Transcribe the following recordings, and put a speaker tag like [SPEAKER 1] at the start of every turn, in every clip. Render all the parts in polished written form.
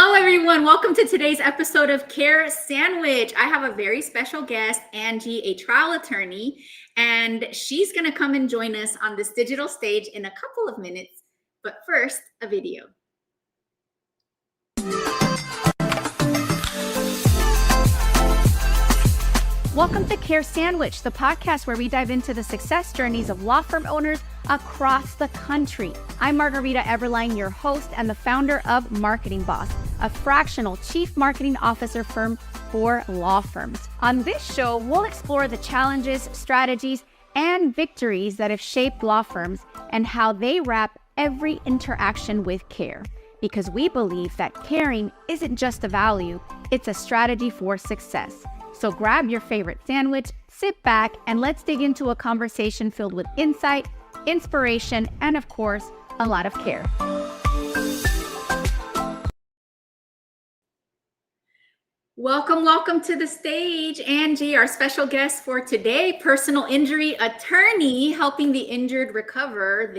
[SPEAKER 1] Hello, everyone. Welcome to today's episode of Care Sandwich. I have a very special guest, Angie, a trial attorney, and she's going to come and join us on this digital stage in a couple of minutes. But first, a video.
[SPEAKER 2] Welcome to Care Sandwich, the podcast where we dive into the success journeys of law firm owners across the country. I'm Margarita Eberline, your host and the founder of Marketing Boss, a fractional chief marketing officer firm for law firms. On this show, we'll explore the challenges, strategies, and victories that have shaped law firms and how they wrap every interaction with care. Because we believe that caring isn't just a value, it's a strategy for success. So grab your favorite sandwich, sit back, and let's dig into a conversation filled with insight, inspiration, and of course, a lot of care.
[SPEAKER 1] Welcome to the stage, Angie, our special guest for today, personal injury attorney, helping the injured recover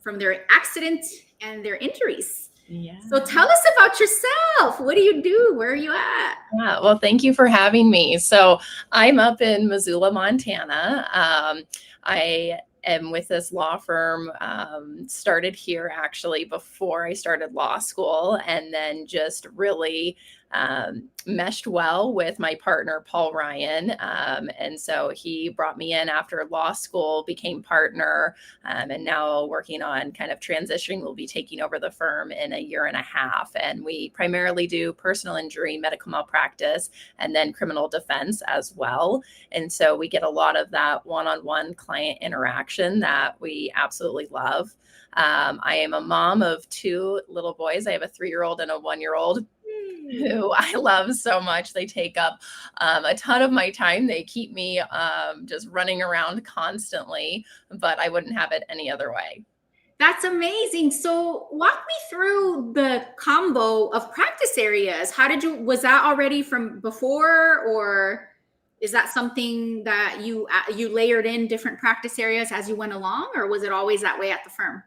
[SPEAKER 1] from their accident and their injuries.
[SPEAKER 3] Yeah.
[SPEAKER 1] So tell us about yourself. What do you do? Where are you at?
[SPEAKER 3] Yeah, well, thank you for having me. So I'm up in Missoula, Montana. I am with this law firm, started here actually before I started law school, and then just really meshed well with my partner, Paul Ryan. And so he brought me in after law school, became partner, and now working on kind of transitioning. We'll be taking over the firm in a year and a half. And we primarily do personal injury, medical malpractice, and then criminal defense as well. And so we get a lot of that one-on-one client interaction that we absolutely love. I am a mom of two little boys. I have a 3-year-old and a 1-year-old. Who I love so much. They take up a ton of my time. They keep me just running around constantly, but I wouldn't have it any other way.
[SPEAKER 1] That's amazing. So walk me through the combo of practice areas. Was that already from before, or is that something that you layered in different practice areas as you went along, or was it always that way at the firm?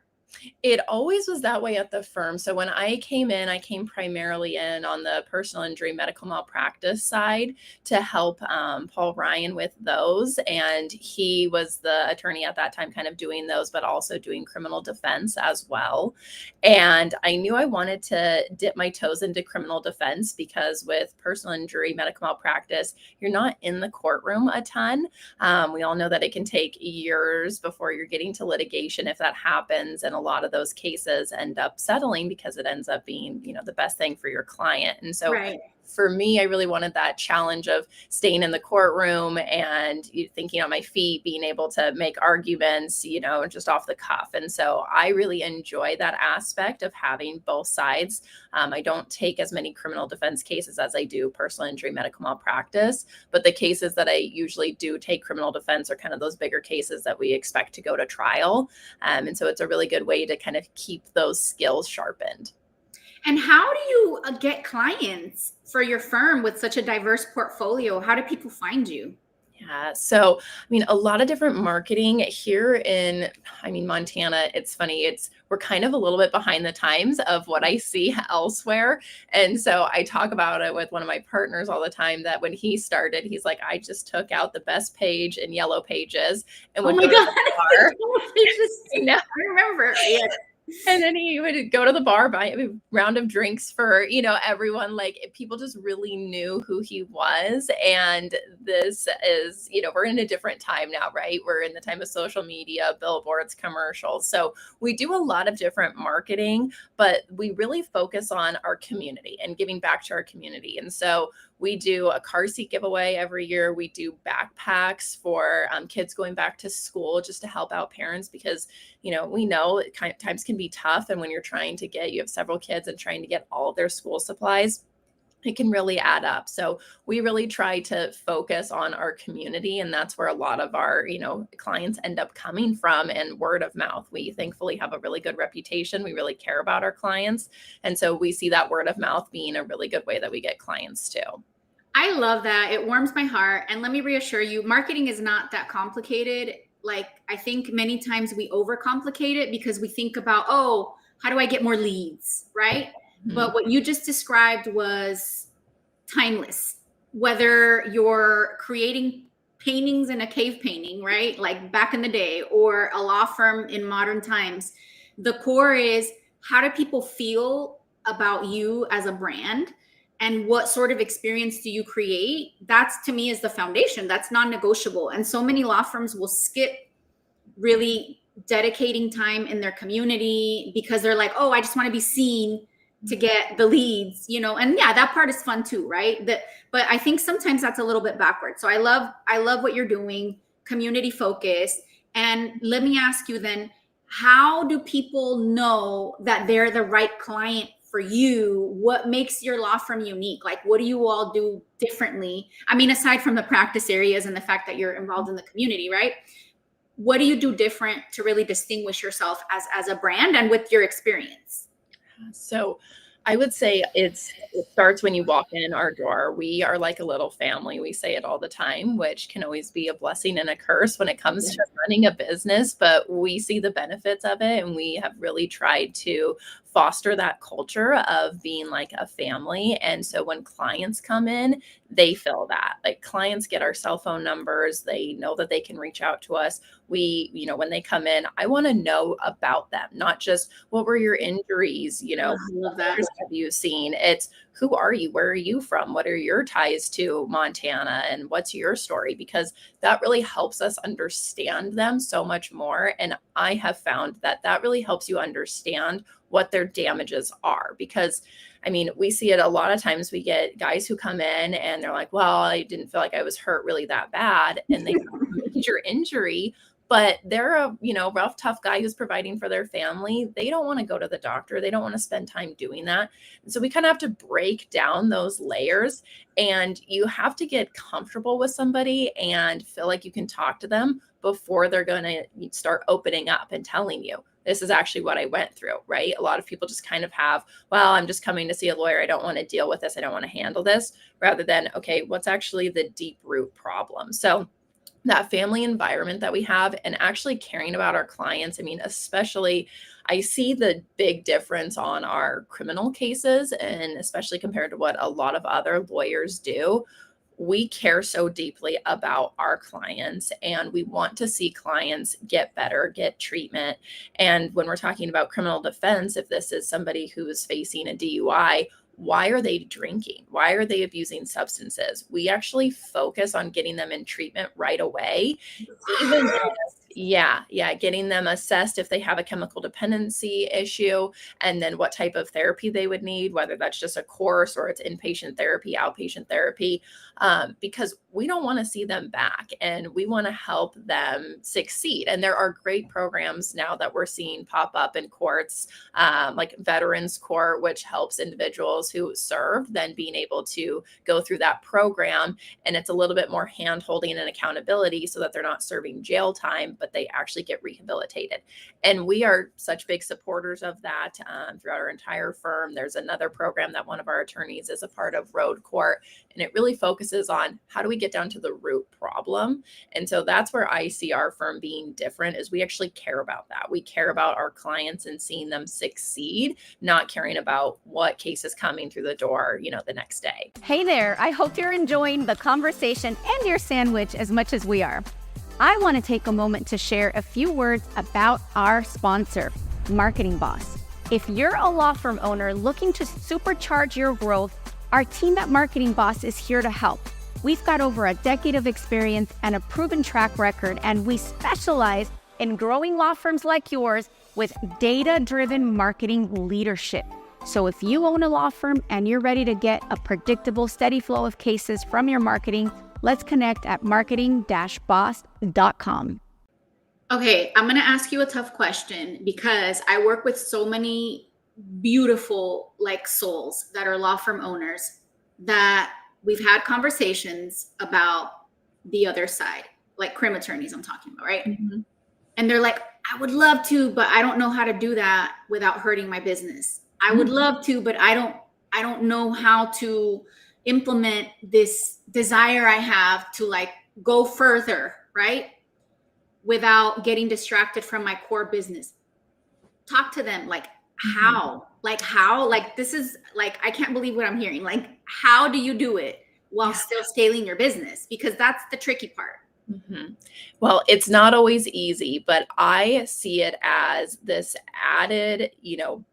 [SPEAKER 3] It always was that way at the firm. So when I came primarily in on the personal injury, medical malpractice side to help Paul Ryan with those. And he was the attorney at that time kind of doing those, but also doing criminal defense as well. And I knew I wanted to dip my toes into criminal defense because with personal injury, medical malpractice, you're not in the courtroom a ton. We all know that it can take years before you're getting to litigation if that happens. And a lot of those cases end up settling because it ends up being, the best thing for your client. And so for me, I really wanted that challenge of staying in the courtroom and thinking on my feet, being able to make arguments, just off the cuff. And so I really enjoy that aspect of having both sides. I don't take as many criminal defense cases as I do personal injury, medical malpractice, but the cases that I usually do take criminal defense are kind of those bigger cases that we expect to go to trial. And so it's a really good way to kind of keep those skills sharpened.
[SPEAKER 1] And how do you get clients for your firm with such a diverse portfolio? How do people find you?
[SPEAKER 3] Yeah. So, a lot of different marketing here in, Montana. It's funny. We're kind of a little bit behind the times of what I see elsewhere. And so I talk about it with one of my partners all the time that when he started, he's like, I just took out the best page in Yellow Pages and would
[SPEAKER 1] go to the bar.
[SPEAKER 3] I
[SPEAKER 1] remember. Yeah.
[SPEAKER 3] And then he would go to the bar, buy a round of drinks for, everyone. Like people just really knew who he was. And this is, we're in a different time now, right? We're in the time of social media, billboards, commercials. So we do a lot of different marketing, but we really focus on our community and giving back to our community. And so we do a car seat giveaway every year. We do backpacks for kids going back to school just to help out parents because, we know times can be tough. And when you have several kids and trying to get all of their school supplies, it can really add up. So we really try to focus on our community. And that's where a lot of our, clients end up coming from and word of mouth. We thankfully have a really good reputation. We really care about our clients. And so we see that word of mouth being a really good way that we get clients too.
[SPEAKER 1] I love that. It warms my heart. And let me reassure you, marketing is not that complicated. Like, I think many times we overcomplicate it because we think about, how do I get more leads, right? But what you just described was timeless. Whether you're creating paintings in a cave painting, right? Like back in the day, or a law firm in modern times, the core is, how do people feel about you as a brand? And what sort of experience do you create? That's, to me, is the foundation. That's non-negotiable. And so many law firms will skip really dedicating time in their community because they're like, oh, I just want to be seen to get the leads, and yeah, that part is fun too, right? But I think sometimes that's a little bit backwards. So I love what you're doing, community focused. And let me ask you then, how do people know that they're the right client for you? What makes your law firm unique? Like, what do you all do differently? I mean, aside from the practice areas and the fact that you're involved in the community, right? What do you do different to really distinguish yourself as a brand and with your experience?
[SPEAKER 3] So I would say it starts when you walk in our door. We are like a little family. We say it all the time, which can always be a blessing and a curse when it comes to running a business, but we see the benefits of it. And we have really tried to foster that culture of being like a family. And so when clients come in, they feel that. Like, clients get our cell phone numbers. They know that they can reach out to us. We, when they come in, I want to know about them, not just what were your injuries,
[SPEAKER 1] I love that.
[SPEAKER 3] Have you seen? It's, who are you? Where are you from? What are your ties to Montana? And what's your story? Because that really helps us understand them so much more. And I have found that really helps you understand what their damages are. Because I mean, we see it a lot of times. We get guys who come in and they're like, well, I didn't feel like I was hurt really that bad. And they have a major injury, but they're a, rough, tough guy who's providing for their family. They don't want to go to the doctor. They don't want to spend time doing that. And so we kind of have to break down those layers, and you have to get comfortable with somebody and feel like you can talk to them before they're going to start opening up and telling you, this is actually what I went through, right? A lot of people just kind of have, well, I'm just coming to see a lawyer. I don't want to deal with this. I don't want to handle this, rather than, okay, what's actually the deep root problem? So that family environment that we have, and actually caring about our clients. I mean, especially, I see the big difference on our criminal cases, and especially compared to what a lot of other lawyers do. We care so deeply about our clients, and we want to see clients get better, get treatment. And when we're talking about criminal defense, if this is somebody who is facing a DUI, why are they drinking? Why are they abusing substances? We actually focus on getting them in treatment right away. Even getting them assessed if they have a chemical dependency issue, and then what type of therapy they would need, whether that's just a course or it's inpatient therapy, outpatient therapy, because we don't want to see them back, and we want to help them succeed. And there are great programs now that we're seeing pop up in courts, like Veterans Court, which helps individuals who served then being able to go through that program. And it's a little bit more hand holding and accountability so that they're not serving jail time, but they actually get rehabilitated. And we are such big supporters of that throughout our entire firm. There's another program that one of our attorneys is a part of, Road Court, and it really focuses on how do we get down to the root problem. And so that's where I see our firm being different, is we actually care about that. We care about our clients and seeing them succeed, not caring about what case is coming through the door, the next day.
[SPEAKER 2] Hey there, I hope you're enjoying the conversation and your sandwich as much as we are. I want to take a moment to share a few words about our sponsor, Marketing Boss. If you're a law firm owner looking to supercharge your growth, our team at Marketing Boss is here to help. We've got over a decade of experience and a proven track record, and we specialize in growing law firms like yours with data-driven marketing leadership. So if you own a law firm and you're ready to get a predictable, steady flow of cases from your marketing, let's connect at marketing-boss.com.
[SPEAKER 1] Okay, I'm going to ask you a tough question, because I work with so many beautiful souls that are law firm owners that we've had conversations about the other side, like crim attorneys I'm talking about, right? Mm-hmm. And they're like, I would love to, but I don't know how to do that without hurting my business. I would love to, but I don't know how to implement this desire I have to go further, right? Without getting distracted from my core business. Talk to them. how? Like how? Like this is like I can't believe what I'm hearing. Like how do you do it while
[SPEAKER 3] Yeah.
[SPEAKER 1] still scaling your business? Because that's the tricky part.
[SPEAKER 3] Mhm. Well, it's not always easy, but I see it as this added,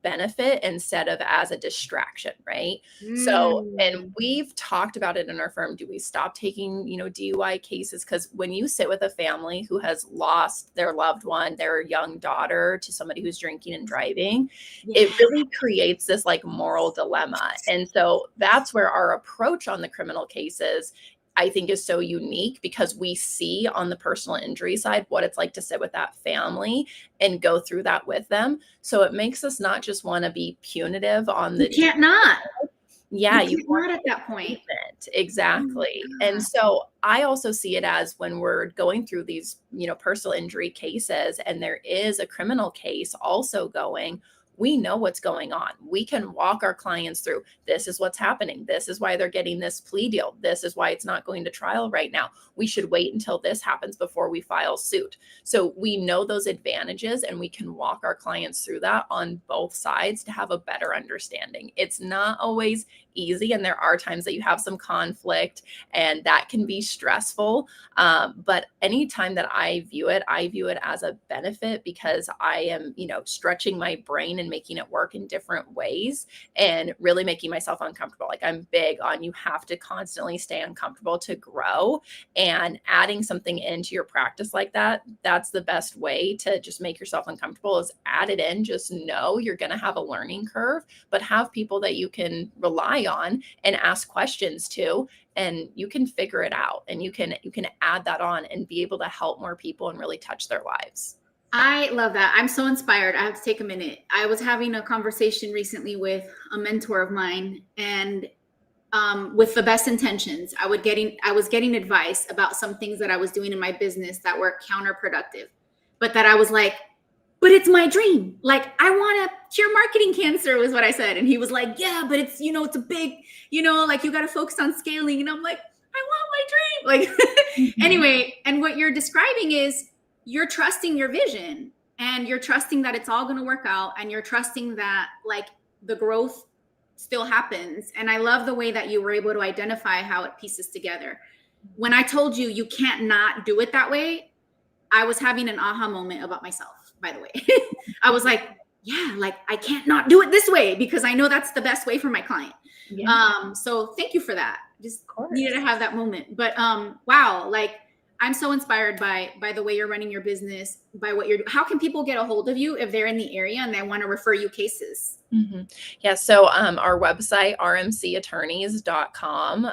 [SPEAKER 3] benefit instead of as a distraction, right? So, and
[SPEAKER 1] Mm.
[SPEAKER 3] we've talked about it in our firm. Do we stop taking, DUI cases? Because when you sit with a family who has lost their loved one, their young daughter to somebody who's drinking and driving,
[SPEAKER 1] Yeah.
[SPEAKER 3] it really creates this like moral dilemma. And so that's where our approach on the criminal cases I think is so unique because we see on the personal injury side what it's like to sit with that family and go through that with them. So it makes us not just want to be punitive on
[SPEAKER 1] You
[SPEAKER 3] the
[SPEAKER 1] can't not.
[SPEAKER 3] yeah,
[SPEAKER 1] You
[SPEAKER 3] you
[SPEAKER 1] can't
[SPEAKER 3] want
[SPEAKER 1] not at that point.
[SPEAKER 3] it.
[SPEAKER 1] Oh my
[SPEAKER 3] Exactly. And
[SPEAKER 1] God.
[SPEAKER 3] so I also see it as when we're going through these, personal injury cases and there is a criminal case also going, we know what's going on. We can walk our clients through this is what's happening. This is why they're getting this plea deal. This is why it's not going to trial right now. We should wait until this happens before we file suit. So we know those advantages and we can walk our clients through that on both sides to have a better understanding. It's not always easy. And there are times that you have some conflict and that can be stressful. But anytime that I view it as a benefit because I am, stretching my brain and making it work in different ways and really making myself uncomfortable. Like I'm big on you have to constantly stay uncomfortable to grow, and adding something into your practice like that, that's the best way to just make yourself uncomfortable is add it in. Just know you're going to have a learning curve, but have people that you can rely on and ask questions to, and you can figure it out and you can add that on and be able to help more people and really touch their lives.
[SPEAKER 1] I love that. I'm so inspired. I have to take a minute. I was having a conversation recently with a mentor of mine, and with the best intentions, I was getting advice about some things that I was doing in my business that were counterproductive, but that I was like, but it's my dream. Like I want to cure marketing cancer was what I said. And he was like, yeah, but it's, it's a big, like you got to focus on scaling. And I'm like, I want my dream. Like, anyway. And what you're describing is you're trusting your vision and you're trusting that it's all going to work out. And you're trusting that like the growth still happens. And I love the way that you were able to identify how it pieces together. When I told you, you can't not do it that way, I was having an aha moment about myself. By the way, I was like, yeah, like I can't not do it this way because I know that's the best way for my client. Yeah. So thank you for that. Just needed to have that moment. But wow, like I'm so inspired by the way you're running your business, by what you're doing. How can people get a hold of you if they're in the area and they want to refer you cases?
[SPEAKER 3] Mm-hmm. Yeah. So our website, rmcattorneys.com.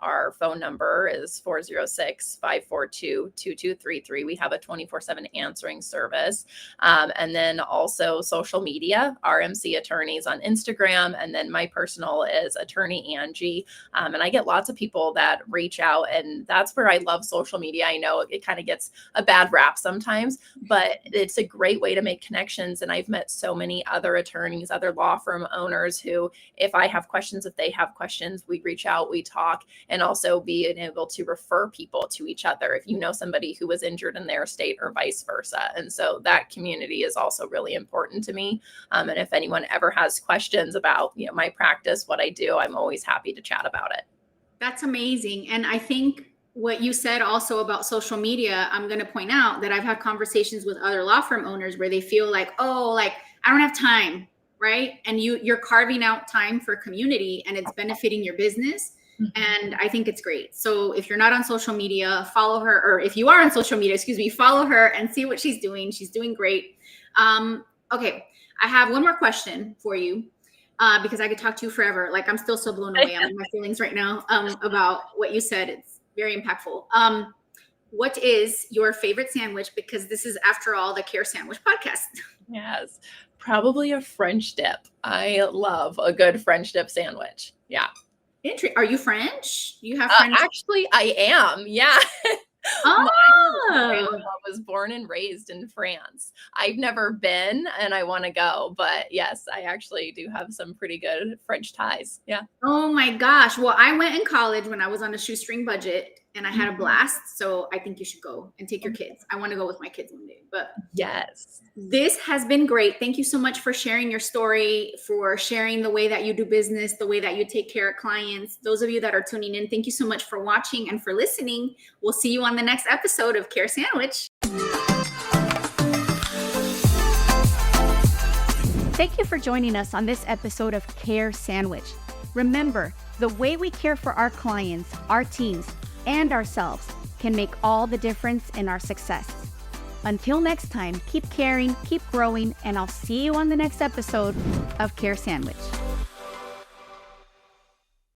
[SPEAKER 3] Our phone number is 406-542-2233. We have a 24/7 answering service. And then also social media, RMC Attorneys on Instagram. And then my personal is Attorney Angie. And I get lots of people that reach out, and that's where I love social media. I know it kind of gets a bad rap sometimes, but it's a great way to make connections. And I've met so many other attorneys, other law firm owners who, if I have questions, if they have questions, we reach out, we talk, and also being able to refer people to each other if you know somebody who was injured in their state or vice versa. And so that community is also really important to me. And if anyone ever has questions about, my practice, what I do, I'm always happy to chat about it.
[SPEAKER 1] That's amazing. And I think what you said also about social media, I'm going to point out that I've had conversations with other law firm owners where they feel like, oh, like I don't have time, right? And you're carving out time for community and it's benefiting your business. Mm-hmm. And I think it's great. So if you're not on social media, follow her, or if you are on social media, follow her and see what she's doing. She's doing great. Okay. I have one more question for you. Because I could talk to you forever. Like I'm still so blown away. I'm in my feelings right now about what you said. It's very impactful. What is your favorite sandwich? Because this is, after all, the Care Sandwich podcast.
[SPEAKER 3] Yes, probably a French dip. I love a good French dip sandwich. Yeah.
[SPEAKER 1] Are you French? You have French?
[SPEAKER 3] Actually, I am. Yeah.
[SPEAKER 1] Oh.
[SPEAKER 3] My grandma was born and raised in France. I've never been and I want to go, but yes, I actually do have some pretty good French ties. Yeah.
[SPEAKER 1] Oh my gosh. Well, I went in college when I was on a shoestring budget and I had a blast. So I think you should go and take your kids. I want to go with my kids one day. But
[SPEAKER 3] Yes.
[SPEAKER 1] this has been great. Thank you so much for sharing your story, for sharing the way that you do business, the way that you take care of clients. Those of you that are tuning in, thank you so much for watching and for listening. We'll see you on the next episode of Care Sandwich.
[SPEAKER 2] Thank you for joining us on this episode of Care Sandwich. Remember, the way we care for our clients, our teams, and ourselves can make all the difference in our success. Until next time, keep caring, keep growing, and I'll see you on the next episode of Care Sandwich.